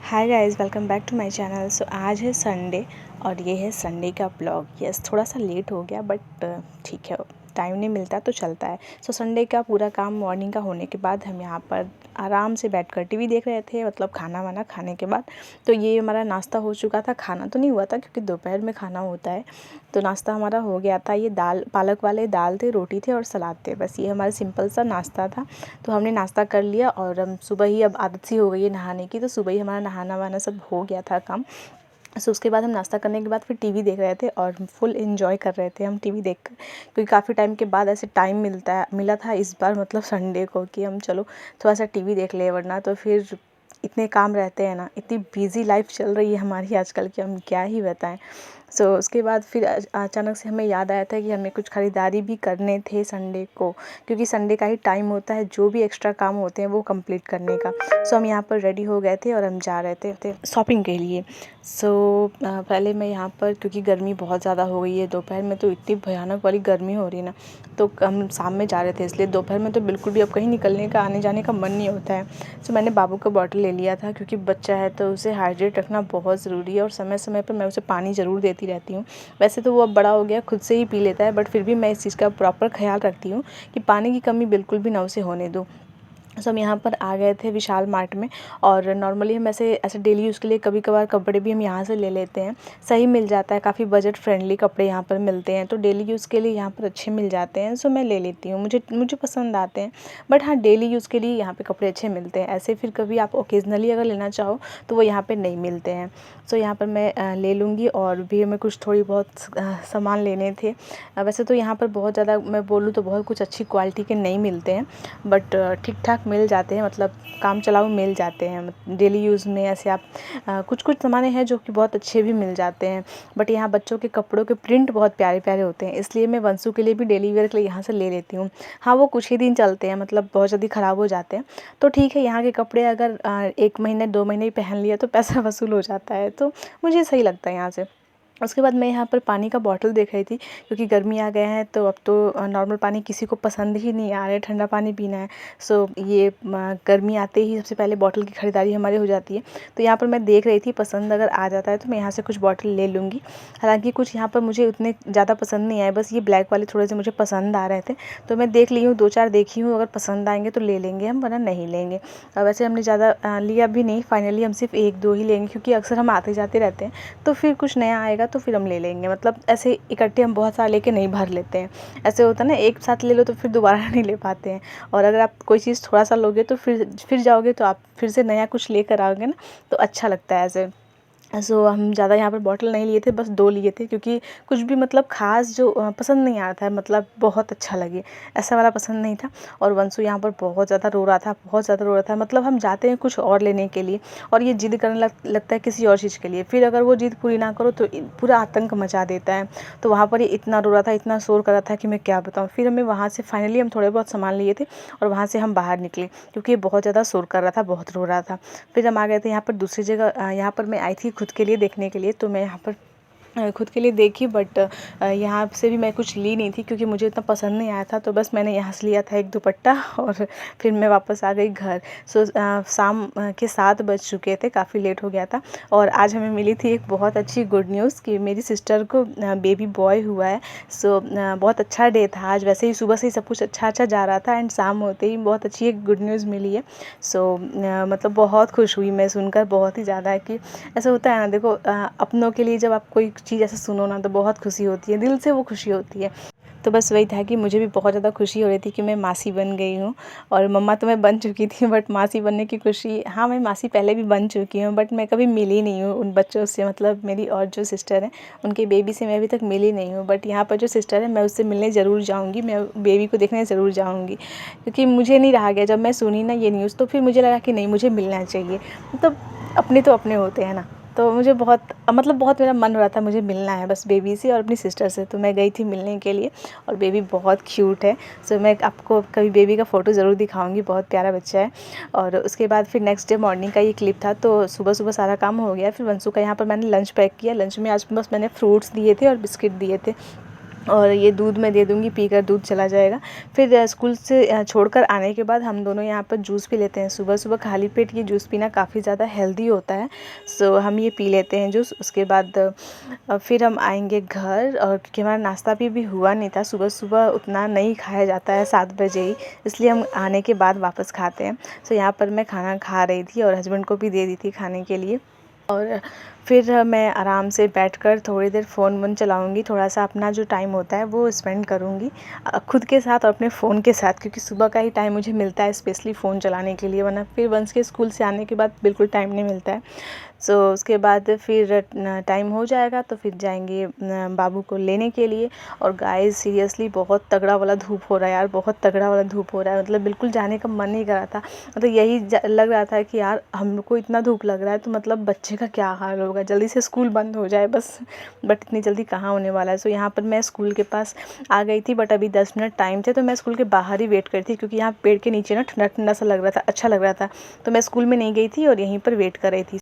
Hi guys, welcome back to my channel. So आज है Sunday और ये है संडे का ब्लॉग। यस, थोड़ा सा लेट हो गया बट ठीक है, टाइम नहीं मिलता तो चलता है। सो संडे का पूरा काम मॉर्निंग का होने के बाद हम यहाँ पर आराम से बैठकर टीवी देख रहे थे, मतलब खाना वाना खाने के बाद। तो ये हमारा नाश्ता हो चुका था, खाना तो नहीं हुआ था क्योंकि दोपहर में खाना होता है। तो नाश्ता हमारा हो गया था। ये दाल, पालक वाले दाल थे, रोटी थे और सलाद थे। बस ये हमारा सिंपल सा नाश्ता था। तो हमने नाश्ता कर लिया और हम सुबह ही, अब आदत सी हो गई है नहाने की, तो सुबह ही हमारा नहाना वाना सब हो गया था काम। सो उसके बाद हम नाश्ता करने के बाद फिर टीवी देख रहे थे और फुल एंजॉय कर रहे थे हम टीवी देख कर, क्योंकि काफ़ी टाइम के बाद ऐसे टाइम मिला था इस बार, मतलब संडे को, कि हम चलो थोड़ा सा टीवी देख ले, वरना तो फिर इतने काम रहते हैं ना, इतनी बिजी लाइफ चल रही है हमारी आजकल की, हम क्या ही बताएं। सो उसके बाद फिर अचानक से हमें याद आया था कि हमें कुछ ख़रीदारी भी करने थे संडे को, क्योंकि संडे का ही टाइम होता है जो भी एक्स्ट्रा काम होते हैं वो कंप्लीट करने का। सो हम यहाँ पर रेडी हो गए थे और हम जा रहे थे शॉपिंग के लिए। सो पहले मैं यहाँ पर, क्योंकि गर्मी बहुत ज़्यादा हो गई है, दोपहर में तो इतनी भयानक वाली गर्मी हो रही है ना, तो हम शाम में जा रहे थे, इसलिए दोपहर में तो बिल्कुल भी अब कहीं निकलने का, आने जाने का मन नहीं होता है। सो मैंने बाबू का बॉटल ले लिया था, क्योंकि बच्चा है तो उसे हाइड्रेट रखना बहुत ज़रूरी है और समय समय पर मैं उसे पानी ज़रूर देती रहती हूँ। वैसे तो वो अब बड़ा हो गया, खुद से ही पी लेता है, बट फिर भी मैं इस चीज़ का प्रॉपर ख्याल रखती हूँ कि पानी की कमी बिल्कुल भी ना उसे होने दूँ। सो हम यहाँ पर आ गए थे विशाल मार्ट में, और नॉर्मली हम ऐसे डेली यूज़ के लिए कभी कभार कपड़े भी हम यहाँ से ले लेते हैं। सही मिल जाता है, काफ़ी बजट फ्रेंडली कपड़े यहाँ पर मिलते हैं, तो डेली यूज़ के लिए यहाँ पर अच्छे मिल जाते हैं। सो मैं ले लेती हूँ, मुझे पसंद आते हैं। बट हाँ, डेली यूज़ के लिए यहाँ पे कपड़े अच्छे मिलते हैं। ऐसे फिर कभी आप ओकेजनली अगर लेना चाहो तो वो यहाँ पर नहीं मिलते हैं। सो यहाँ पर मैं ले लूँगी, और भी हमें कुछ थोड़ी बहुत सामान लेने थे। वैसे तो यहाँ पर बहुत ज़्यादा, मैं बोलूँ तो बहुत कुछ अच्छी क्वालिटी के नहीं मिलते हैं, बट ठीक ठाक मिल जाते हैं, मतलब काम चलाऊ मिल जाते हैं डेली यूज़ में। ऐसे आप कुछ सामान हैं जो कि बहुत अच्छे भी मिल जाते हैं। बट यहाँ बच्चों के कपड़ों के प्रिंट बहुत प्यारे प्यारे होते हैं, इसलिए मैं वंशु के लिए भी डेली वेयर के लिए यहाँ से ले लेती हूँ। हाँ, वो कुछ ही दिन चलते हैं, मतलब बहुत जल्दी ख़राब हो जाते हैं। तो ठीक है, यहाँ के कपड़े अगर 1 महीने 2 महीने ही पहन लिया तो पैसा वसूल हो जाता है, तो मुझे सही लगता है यहाँ से। उसके बाद मैं यहाँ पर पानी का बॉटल देख रही थी, क्योंकि गर्मी आ गया है तो अब तो नॉर्मल पानी किसी को पसंद ही नहीं आ रहा है, ठंडा पानी पीना है। सो ये गर्मी आते ही सबसे पहले बॉटल की ख़रीदारी हमारी हो जाती है। तो यहाँ पर मैं देख रही थी, पसंद अगर आ जाता है तो मैं यहाँ से कुछ बॉटल ले लूँगी। हालांकि कुछ यहाँ पर मुझे उतने ज़्यादा पसंद नहीं आए, बस ये ब्लैक वाले थोड़े से मुझे पसंद आ रहे थे, तो मैं देख ली हूँ, 2-4 देखी हूँ। अगर पसंद आएंगे तो ले लेंगे हम, वरना नहीं लेंगे। वैसे हमने ज़्यादा लिया भी नहीं, फाइनली हम सिर्फ 1-2 ही लेंगे, क्योंकि अक्सर हम आते जाते रहते हैं, तो फिर कुछ नया आएगा तो फिर हम ले लेंगे। मतलब ऐसे इकट्ठे हम बहुत सारे लेके नहीं भर लेते हैं। ऐसे होता है ना, एक साथ ले लो तो फिर दोबारा नहीं ले पाते हैं, और अगर आप कोई चीज़ थोड़ा सा लोगे तो फिर जाओगे तो आप फिर से नया कुछ लेकर आओगे ना, तो अच्छा लगता है ऐसे। सो हम ज़्यादा यहाँ पर बॉटल नहीं लिए थे, बस 2 लिए थे, क्योंकि कुछ भी मतलब ख़ास जो पसंद नहीं आता है, मतलब बहुत अच्छा लगे ऐसा वाला पसंद नहीं था। और वंशु यहाँ पर बहुत ज़्यादा रो रहा था, बहुत ज़्यादा रो रहा था। मतलब हम जाते हैं कुछ और लेने के लिए और ये ज़िद करने लगता है किसी और चीज़ के लिए, फिर अगर वो ज़िद पूरी ना करो तो पूरा आतंक मचा देता है। तो वहाँ पर ये इतना रो रहा था, इतना शोर कर रहा था कि मैं क्या बताऊँ। फिर हमें वहाँ से फाइनली हम थोड़े बहुत सामान लिए थे और वहाँ से हम बाहर निकले, क्योंकि ये बहुत ज़्यादा शोर कर रहा था, बहुत रो रहा था। फिर हम आ गए थे यहाँ पर दूसरी जगह। यहाँ पर मैं आई थी खुद के लिए देखने के लिए, तो मैं यहाँ पर खुद के लिए देखी, बट यहाँ से भी मैं कुछ ली नहीं थी, क्योंकि मुझे इतना पसंद नहीं आया था। तो बस मैंने यहाँ से लिया था एक दुपट्टा और फिर मैं वापस आ गई घर। सो शाम के 7 बज चुके थे, काफ़ी लेट हो गया था। और आज हमें मिली थी एक बहुत अच्छी गुड न्यूज़ कि मेरी सिस्टर को बेबी बॉय हुआ है। सो बहुत अच्छा डे था आज। वैसे ही सुबह से ही सब कुछ अच्छा जा रहा था, एंड शाम होते ही बहुत अच्छी एक गुड न्यूज़ मिली है। सो मतलब बहुत खुश हुई मैं सुनकर, बहुत ही ज़्यादा, कि ऐसा होता है ना, देखो अपनों के लिए जब आप कोई चीज़ ऐसे सुनो ना तो बहुत खुशी होती है, दिल से वो खुशी होती है। तो बस वही था कि मुझे भी बहुत ज़्यादा खुशी हो रही थी कि मैं मासी बन गई हूँ। और मम्मा तो मैं बन चुकी थी, बट मासी बनने की खुशी, हाँ मैं मासी पहले भी बन चुकी हूँ, बट मैं कभी मिली नहीं हूँ उन बच्चों से, मतलब मेरी और जो सिस्टर है उनके बेबी से मैं अभी तक मिली नहीं हूँ। बट यहाँ पर जो सिस्टर है मैं उससे मिलने ज़रूर जाऊँगी, मैं बेबी को देखने ज़रूर जाऊँगी, क्योंकि मुझे नहीं रहा गया। जब मैं सुनी ना ये न्यूज़ तो फिर मुझे लगा कि नहीं, मुझे मिलना चाहिए। मतलब अपने तो अपने होते हैं ना, तो मुझे बहुत मेरा मन हो रहा था, मुझे मिलना है बस बेबी से और अपनी सिस्टर से। तो मैं गई थी मिलने के लिए, और बेबी बहुत क्यूट है। सो मैं आपको कभी बेबी का फ़ोटो ज़रूर दिखाऊंगी, बहुत प्यारा बच्चा है। और उसके बाद फिर नेक्स्ट डे मॉर्निंग का ये क्लिप था। तो सुबह सुबह सारा काम हो गया, फिर वंशु का यहाँ पर मैंने लंच पैक किया। लंच में आज बस मैंने फ्रूट्स दिए थे और बिस्किट दिए थे, और ये दूध मैं दे दूँगी, पीकर दूध चला जाएगा। फिर स्कूल से छोड़कर आने के बाद हम दोनों यहाँ पर जूस पी लेते हैं। सुबह-सुबह खाली पेट ये जूस पीना काफ़ी ज़्यादा हेल्दी होता है। सो हम ये पी लेते हैं जूस। उसके बाद फिर हम आएँगे घर, और क्योंकि हमारा नाश्ता भी हुआ नहीं था, सुबह-सुबह उतना नहीं खाया जाता है 7 बजे ही, इसलिए हम आने के बाद वापस खाते हैं। सो यहाँ पर मैं खाना खा रही थी और हस्बैंड को भी दे दी थी खाने के लिए। और फिर मैं आराम से बैठकर थोड़ी देर फ़ोन चलाऊँगी, थोड़ा-सा अपना जो टाइम होता है वो स्पेंड करूँगी खुद के साथ और अपने फ़ोन के साथ, क्योंकि सुबह का ही टाइम मुझे मिलता है स्पेशली फ़ोन चलाने के लिए, वरना फिर वंस के स्कूल से आने के बाद बिल्कुल टाइम नहीं मिलता है। सो उसके बाद फिर टाइम हो जाएगा तो फिर जाएंगे बाबू को लेने के लिए। और गाइस सीरियसली बहुत तगड़ा वाला धूप हो रहा है यार, बहुत तगड़ा वाला धूप हो रहा है, मतलब बिल्कुल जाने का मन नहीं कर रहा था। मतलब यही लग रहा था कि यार हमको इतना धूप लग रहा है तो मतलब बच्चे का क्या हाल होगा, जल्दी से स्कूल बंद हो जाए बस। बट इतनी जल्दी कहाँ होने वाला है। सो यहाँ पर मैं स्कूल के पास आ गई थी, बट अभी 10 मिनट टाइम थे तो मैं स्कूल के बाहर ही वेट कर रही थी, क्योंकि यहाँ पेड़ के नीचे ना ठंडा ठंडा सा लग रहा था, अच्छा लग रहा था। तो मैं स्कूल में नहीं गई थी और यहीं पर वेट कर रही थी।